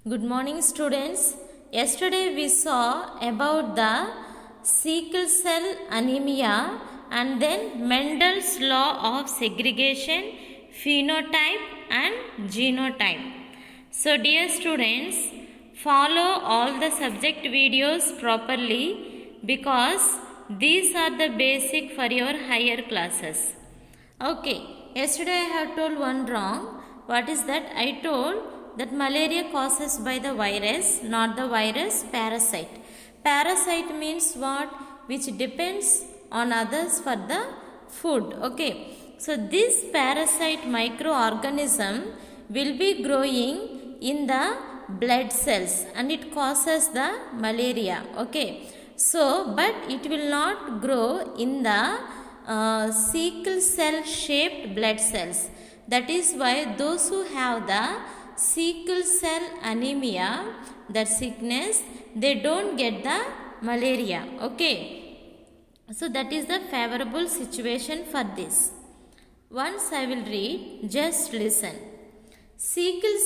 Good morning, students. Yesterday we saw about the sickle cell anemia and then Mendel's law of segregation, phenotype and genotype. So dear students, follow all the subject videos properly because these are the basic for your higher classes. Okay, yesterday I have told one wrong. What is that? I told that malaria causes by the virus, not the virus, parasite. Parasite means what? Which depends on others for the food. Okay, so this parasite microorganism will be growing in the blood cells and it causes the malaria. Okay, so but it will not grow in the sickle cell shaped blood cells. That is why those who have the sickle cell anemia, that sickness, they don't get the malaria. Okay, so that is the favorable situation for this. Once I will read, just listen. Sickle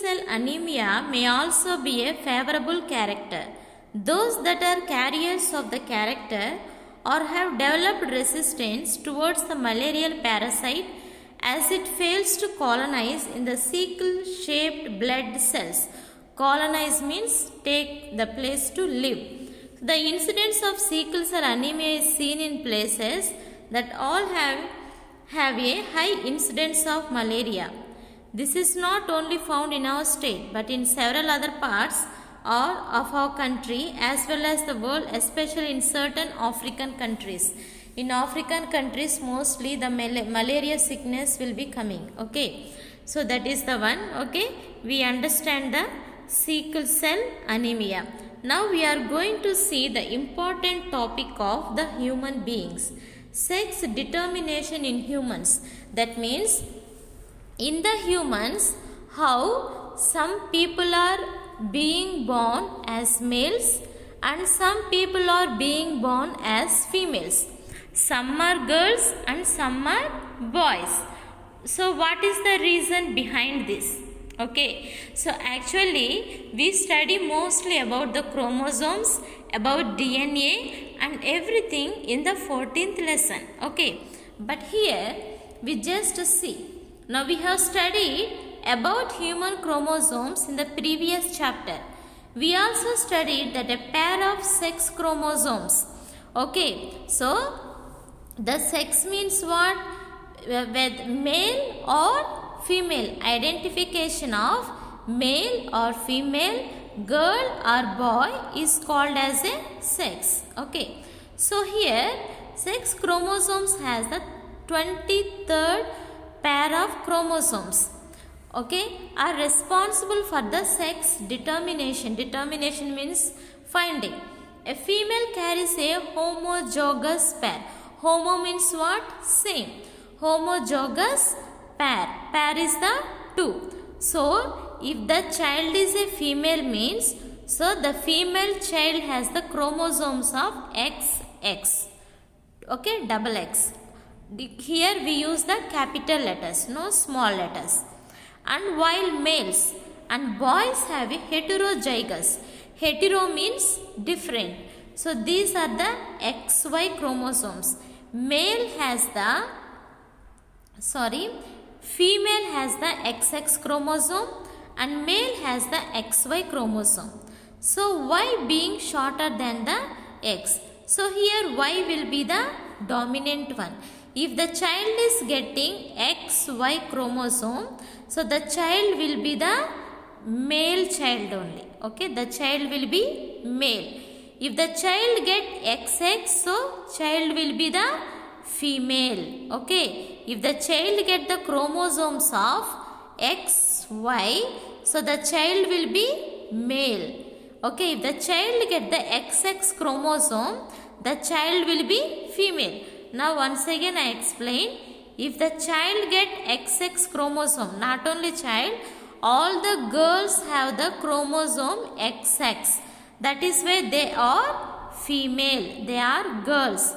cell anemia may also be a favorable character. Those that are carriers of the character or have developed resistance towards the malarial parasite as it fails to colonize in the sickle shaped blood cells. Colonize means take the place to live. The incidence of sickle cell anemia is seen in places that all have a high incidence of malaria. This is not only found in our state but in several other parts of our country as well as the world, especially in certain African countries. In African countries, mostly the malaria sickness will be coming. Okay, so that is the one. Okay, we understand the sickle cell anemia. Now we are going to see the important topic of the human beings. Sex determination in humans. That means in the humans, how some people are being born as males and some people are being born as females. Some are girls and some are boys. So what is the reason behind this? Okay, so actually we study mostly about the chromosomes, about DNA and everything in the 14th lesson. Okay, but here we just see. Now we have studied about human chromosomes in the previous chapter. We also studied that a pair of sex chromosomes. Okay, so the sex means what? With male or female, identification of male or female, girl or boy is called as a sex. Okay, so here sex chromosomes has the 23rd pair of chromosomes. Okay, are responsible for the sex determination. Determination means finding. A female carries a homozygous pair. Homo means what? Same. Homozygous pair. Pair is the 2. So, if the child is a female means, so the female child has the chromosomes of XX. Okay, double X. Here we use the capital letters, no small letters. And while males and boys have a heterozygous. Hetero means different. So these are the XY chromosomes. Female has the XX chromosome and male has the XY chromosome. So Y being shorter than the X. So here Y will be the dominant one. If the child is getting XY chromosome, so the child will be the male child only. Okay, the child will be male. If the child get XX, so child will be the female. Okay, if the child get the chromosomes of XY, so the child will be male. Okay, if the child get the XX chromosome, the child will be female. Now once again I explain. If the child get XX chromosome, not only child, all the girls have the chromosome XX. That is why they are female. They are girls.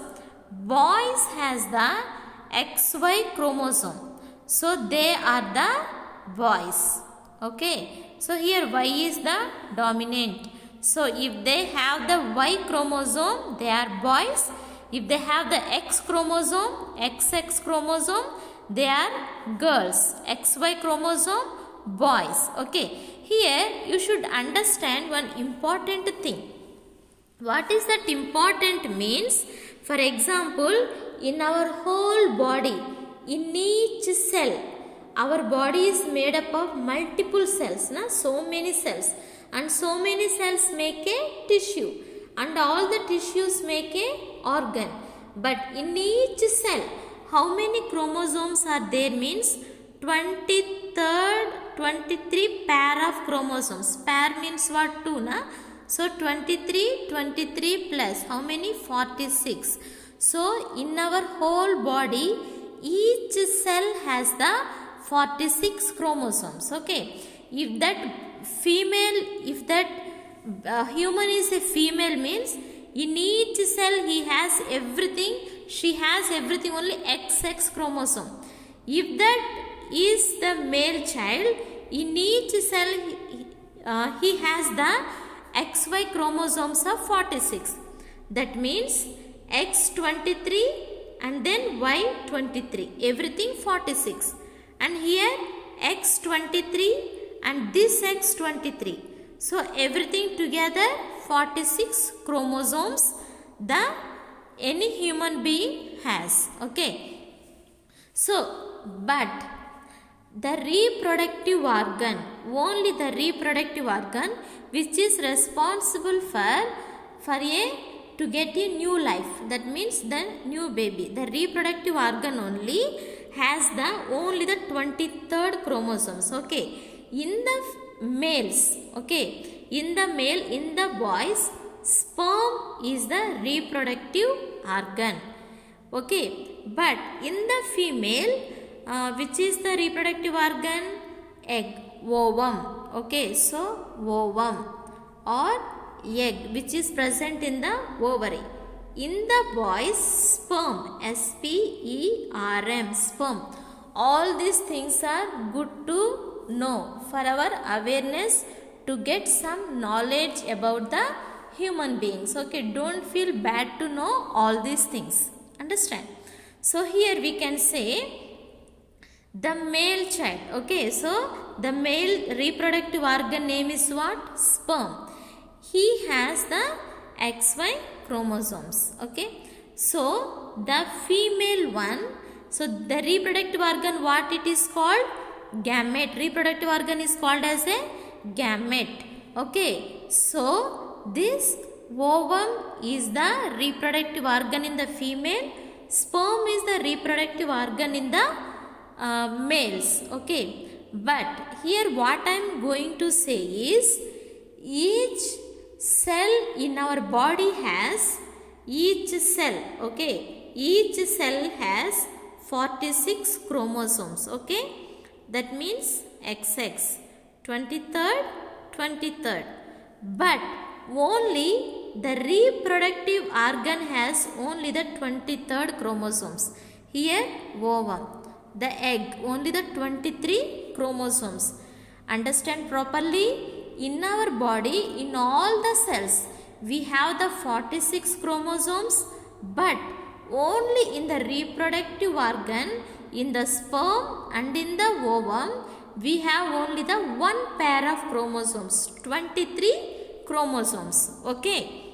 Boys has the XY chromosome. So they are the boys. Okay, so here Y is the dominant. So if they have the Y chromosome, they are boys. If they have the X chromosome, XX chromosome, they are girls. XY chromosome, boys. Okay, here you should understand one important thing. What is that important means? For example, in our whole body, in each cell, our body is made up of multiple cells, so many cells, and so many cells make a tissue, and all the tissues make a organ. But in each cell, how many chromosomes are there means 23 pair of chromosomes. Pair means what? 2, na? So 23 plus how many? 46. So in our whole body, each cell has the 46 chromosomes. Okay, if that human is a female means in each cell he has everything, she has everything, only XX chromosome. If that is the male child, in each cell he has the XY chromosomes of 46. That means X23 and then Y23, everything 46. And here X23 and this X23. So everything together 46 chromosomes the any human being has. Okay. So, but the reproductive organ, only the reproductive organ which is responsible for to get a new life, that means the new baby, the reproductive organ only has the only the 23rd chromosomes. Okay, in the males, okay, in the male, in the boys, sperm is the reproductive organ. Okay, but in the female, which is the reproductive organ? Egg, ovum. Okay, so ovum or egg which is present in the ovary. In the boys, sperm, SPERM, sperm. All these things are good to know for our awareness, to get some knowledge about the human beings. Okay, don't feel bad to know all these things. Understand? So here we can say the male child. Okay, so the male reproductive organ name is what? Sperm. He has the XY chromosomes. Okay, so the female one, so the reproductive organ, what it is called? Gamete. Reproductive organ is called as a gamete. Okay, so this ovum is the reproductive organ in the female, sperm is the reproductive organ in the males. Okay, but here what I am going to say is, each cell in our body has, each cell, okay, each cell has 46 chromosomes. Okay, that means XX, 23rd, but only the reproductive organ has only the 23rd chromosomes. Here ovum, the egg, only the 23 chromosomes. Understand properly? In our body, in all the cells, we have the 46 chromosomes, but only in the reproductive organ, in the sperm and in the ovum, we have only the one pair of chromosomes, 23 chromosomes. Okay.